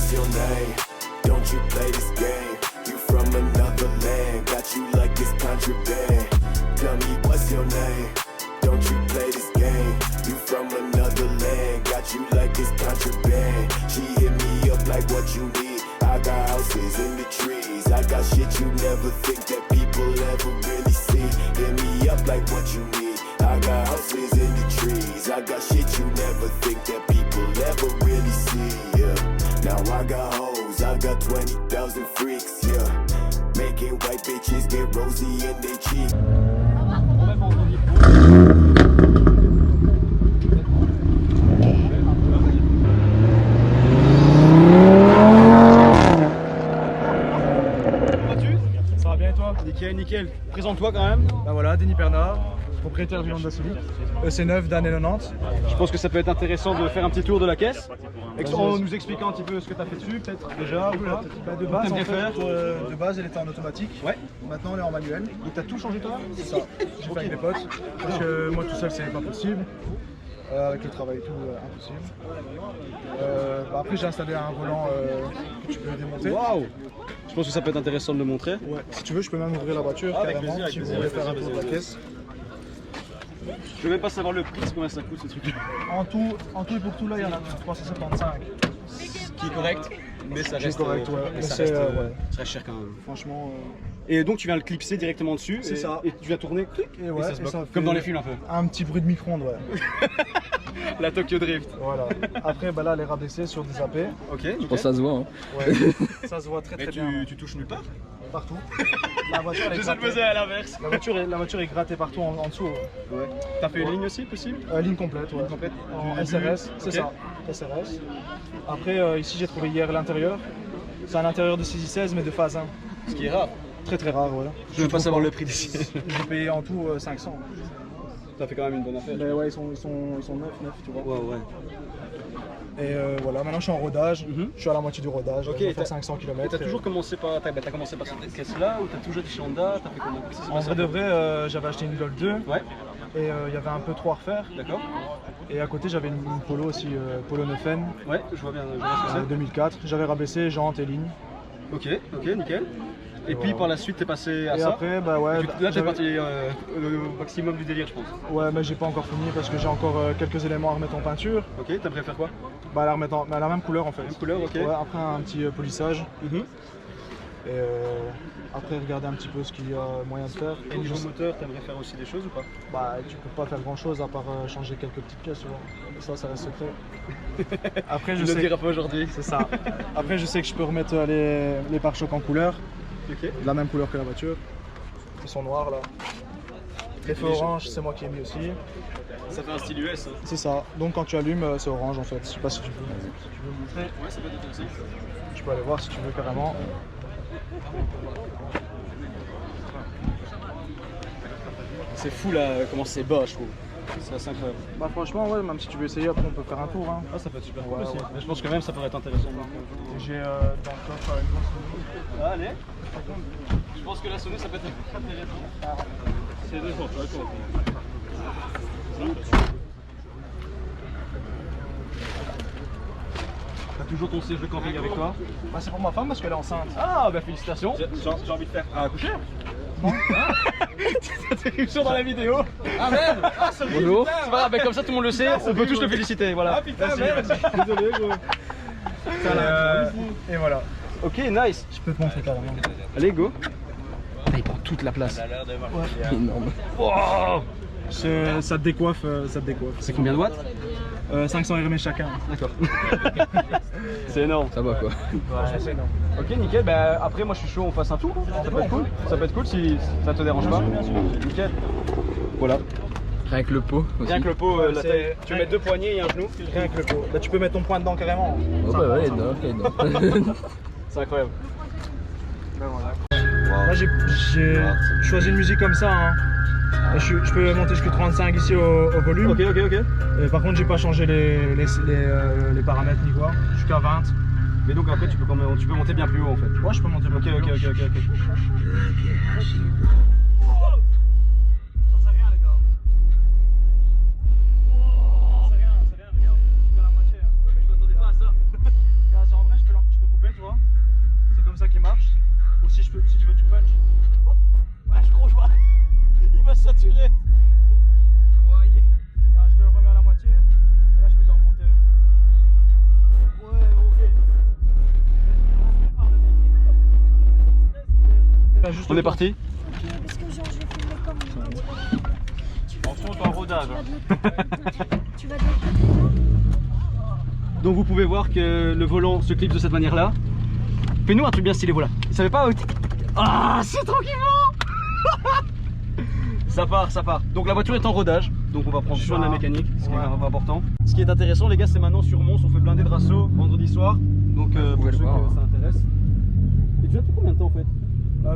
what's your name? Don't you play this game? You from another land, got you like it's contraband. Tell me what's your name? Don't you play this game? You from another land, got you like it's contraband. She hit me up like what you need. I got houses in the trees. I got shit you never think that people ever really see. Hit me up like what you need. I got houses in the trees. I got shit you never think that people ever really see. Yeah. Now I got hoes. I got 20,000 freaks. Yeah. Making white bitches get rosy in their cheek. Ça va bien et toi? Nickel, nickel. Présente-toi quand même. Ben voilà, Denis Bernard, propriétaire du Honda Civic, EC9 d'année 90. Je pense que ça peut être intéressant de faire un petit tour de la caisse. En nous expliquant un petit peu ce que tu as fait dessus, peut-être déjà ou pas. Ben de base, T'aimerais faire de base, elle était en automatique. Ouais. Maintenant, elle est en manuel. Donc t'as tout changé toi? C'est ça. J'ai fait avec mes potes. Parce que moi tout seul, c'est pas possible. Avec le travail et tout, impossible. Après, j'ai installé un volant que tu peux démonter. Waouh! Je pense que ça peut être intéressant de le montrer. Ouais. Si tu veux, je peux même ouvrir la voiture Avec carrément. plaisir, avec Si vous plaisir. voulez faire un tour de la caisse. Je veux même pas savoir le prix, combien ça coûte ce truc. En tout et pour tout, là, il y en a 375. Ce qui est correct, mais ça reste correct, ouais. mais Mais ça c'est, reste, ouais. ça reste cher quand même. Franchement. Et donc tu viens le clipser directement dessus. C'est ça. Et tu viens tourner, clic, Et ouais, ça se et bloque. ça Comme fait dans les films un peu. Un petit bruit de micro-ondes, ouais. La Tokyo Drift. Voilà. Après, bah là, elle est rabaissée sur des AP. Ok. Je pense que ça se voit. Hein. Ouais. Ça se voit très Mais bien. tu touches nulle part. Partout. La voiture, elle est grattée. à l'inverse. La voiture est grattée partout en dessous. Ouais. T'as fait une ligne aussi possible? Ligne complète, ouais. Complète. En Du SRS, c'est ok. ça. SRS. Après, ici, j'ai trouvé hier l'intérieur. C'est un intérieur de 616 mais de phase 1. Ce qui est rare. Très très rare, voilà. Je veux pas savoir le prix d'ici. J'ai payé en tout 500. T'as fait quand même une bonne affaire. Mais ouais, ils sont 9, tu vois. Ouais, ouais. Et voilà, maintenant je suis en rodage. Je suis à la moitié du rodage. Ok, je vais et faire 500 Et km. t'as toujours commencé par. T'as commencé par cette caisse-là ou t'as toujours été chez Honda? T'as fait comment? En vrai de vrai, j'avais acheté une Golf 2 Ouais, et il y avait un peu trop à refaire. d'accord. Et à côté, j'avais une Polo aussi, Polo 9N Ouais, je vois bien ce que 2004. J'avais rabaissé jantes et lignes. c'est. Ok, nickel. Et puis voilà. par la suite, t'es passé à Et ça. après, bah ouais. Là, t'es j'avais- parti au maximum du délire, je pense. Ouais, mais j'ai pas encore fini parce que j'ai encore quelques éléments à remettre en peinture. Ok, t'aimerais faire quoi? Bah, la remettre la même couleur en fait. Même couleur, ok. Ouais, après un petit polissage. Mhm. Et après, regarder un petit peu ce qu'il y a moyen de faire. Et niveau moteur, t'aimerais faire aussi des choses ou pas? Bah, tu peux pas faire grand chose à part changer quelques petites pièces, tu vois. Ça reste secret. Après, Je ne le dirai pas aujourd'hui. C'est ça. Après, je sais que je peux remettre les pare-chocs en couleur, Ok. de la même couleur que la voiture. Ils sont noirs là. Les feux orange, c'est moi qui ai mis aussi. Ça fait un style US. Hein. C'est ça. Donc quand tu allumes, c'est orange en fait. Je sais pas si tu veux montrer. Ouais, ça peut être intéressant. Tu peux aller voir si tu veux carrément. C'est fou là, comment c'est bas, je trouve. C'est assez incroyable. Bah franchement, ouais, même si tu veux essayer, après on peut faire un tour. Hein. Ah, ça peut être super Ouais, cool aussi. ouais. Mais je pense que même ça pourrait être intéressant. J'ai dans le coffre une grosse. Allez. Je pense que la sonneuse, ça peut être intéressant. C'est deux fois, d'accord. T'as toujours ton siège de camping avec toi? Bah, c'est pour ma femme parce qu'elle est enceinte. Ah, bah félicitations. J'ai envie de faire un coucher. Interruption dans la vidéo. Ah merde. Ah, Bonjour. C'est pas grave, mais comme ça tout le monde le sait, on peut tous le féliciter. Voilà. Ah putain, Merci, merde. merci. Désolé, gros. Et voilà. Ok, nice. Je peux te montrer carrément. Allez, go. Ah, il prend toute la place. Énorme. Oh, Ça te décoiffe, c'est combien de watts? 500 RMS chacun. D'accord. C'est énorme. Ça va quoi. Ouais, c'est énorme. Ok, nickel. Bah, après, moi je suis chaud, on fasse un tour. Ça peut être cool. Ça peut être cool si ça te dérange pas. Nickel. Voilà. Rien que le pot aussi. Rien que le pot, Ouais, la c'est- taille. Tu mets deux poignées et un genou. Rien que le pot. Là, tu peux mettre ton poing dedans carrément. Oh bah ouais, énorme. C'est incroyable. Ben voilà. Là, j'ai choisi une musique comme ça. Hein. Et je peux monter jusqu'à 35 ici au volume. Ok. Et par contre, j'ai pas changé les paramètres ni quoi. Jusqu'à 20. Mais donc après, tu peux monter bien plus haut en fait. Ouais, je peux monter. Ok. On est parti. Parce que genre je vais filmer comme on dit. Attention, t'es en rodage. Tu vas de l'autre côté là. Donc vous pouvez voir que le volant se clipse de cette manière-là. Fais-nous un truc bien stylé, voilà. Il savait pas. Ah, c'est tranquillement. Ça part, ça part. Donc la voiture est en rodage, donc on va prendre soin de la mécanique, ce qui est vraiment important. Ce qui est intéressant les gars, c'est maintenant sur Mons, on fait blinder de Rasso vendredi soir. Donc pour pouvez ceux le voir, que ça intéresse. Et tu as depuis combien de temps en fait?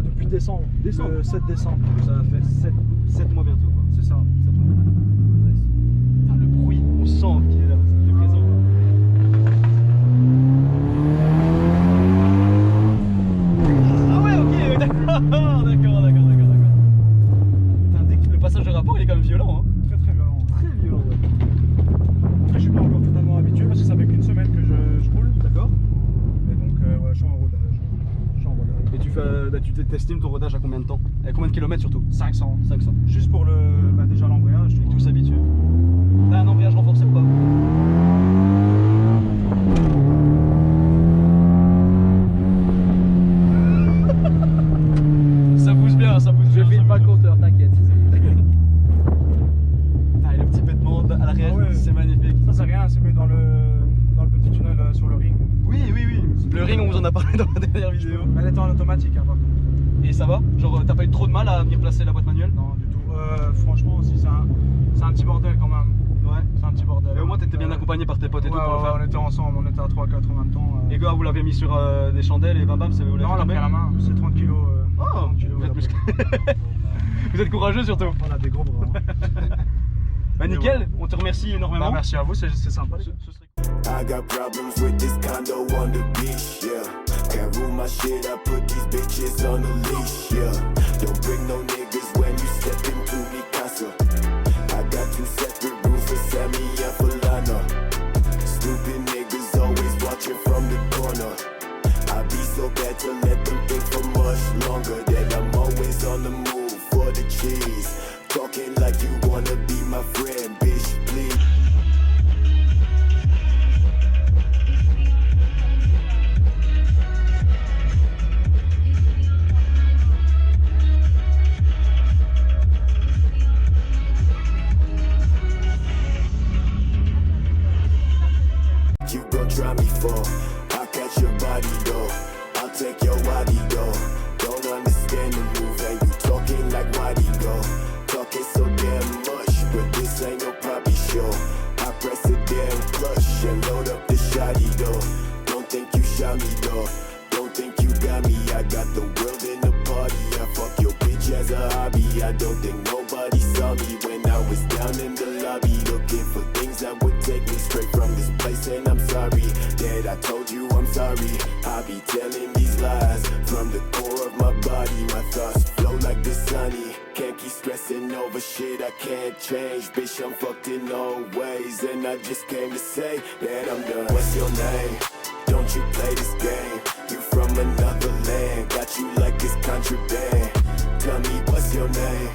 Depuis décembre. Décembre. Le 7 décembre. Ça va faire 7 mois bientôt quoi. C'est ça. 7 mois. Nice. Putain, le bruit, on sent qu'il est là, il est présent. Ah ouais, ok, d'accord. Putain, dès que le passage de rapport il est quand même violent hein. Très très violent. Très violent ouais. Après, je suis pas encore totalement habitué parce que ça fait qu'une semaine que je roule. D'accord. Et donc ouais, je suis en rodage. Et tu t'estimes ton rodage à combien de temps? À combien de kilomètres surtout? 500. 500. Juste pour déjà l'embrayage. Et tout s'habitue. T'as un embrayage renforcé ou pas? Ça pousse bien, ça pousse bien. Je filme pas le compteur, t'inquiète. Ah, et le petit pétement à l'arrière, Ah ouais. c'est magnifique. Ça c'est rien, c'est mieux dans le petit tunnel sur le ring. Oui. Le ring, on vous en a parlé dans la dernière vidéo. Elle était en automatique hein, par contre. Et ça va? Genre, t'as pas eu trop de mal à venir placer la boîte manuelle? Non du tout. Franchement aussi c'est un petit bordel quand même. Ouais. C'est un petit bordel. Mais au moins, t'étais bien accompagné par tes potes et tout pour le faire. on était ensemble, on était à 3-4 en même temps. Et gars, vous l'avez mis sur des chandelles et bam bam, vous l'avez Non, on l'a tombé? pris à la main, c'est 30 kg. Oh, 30 kilos, vous êtes là, musclé. Vous êtes courageux surtout. On a des gros bras. Hein. Bah nickel, on te remercie énormément. Bah, merci à vous, c'est sympa. Ce serait- I got problems with this condo on the beach, yeah. Can't rule my shit, I put these bitches on a leash, yeah. Don't bring no niggas when you step into me casa. I got 2 separate rooms for Sammy and for Lana. Stupid niggas always watching from the corner. I be so bad to let them think for much longer. That I'm always on the move for the cheese. Talking like you wanna be my friend, bitch, please. You gon' try me for? I'll catch your body though. I'll take your body though. Don't understand the move and you talking like why'd go? Talking so damn much, but this ain't no poppy show. I press a damn clutch and load up the shotty though. Don't think you shot me though. Don't think you got me. I got the world in the party. I fuck your bitch as a hobby. I don't think nobody saw me when I was down in the lobby looking for things that would take me straight from this place. And I'm sorry that I told you I'm sorry. I be telling these lies from the core of my body. My thoughts flow like the sunny. Can't keep stressing over shit I can't change. Bitch, I'm fucked in all ways. And I just came to say that I'm done. What's your name? Don't you play this game? You from another land. Got you like it's contraband. Tell me what's your name?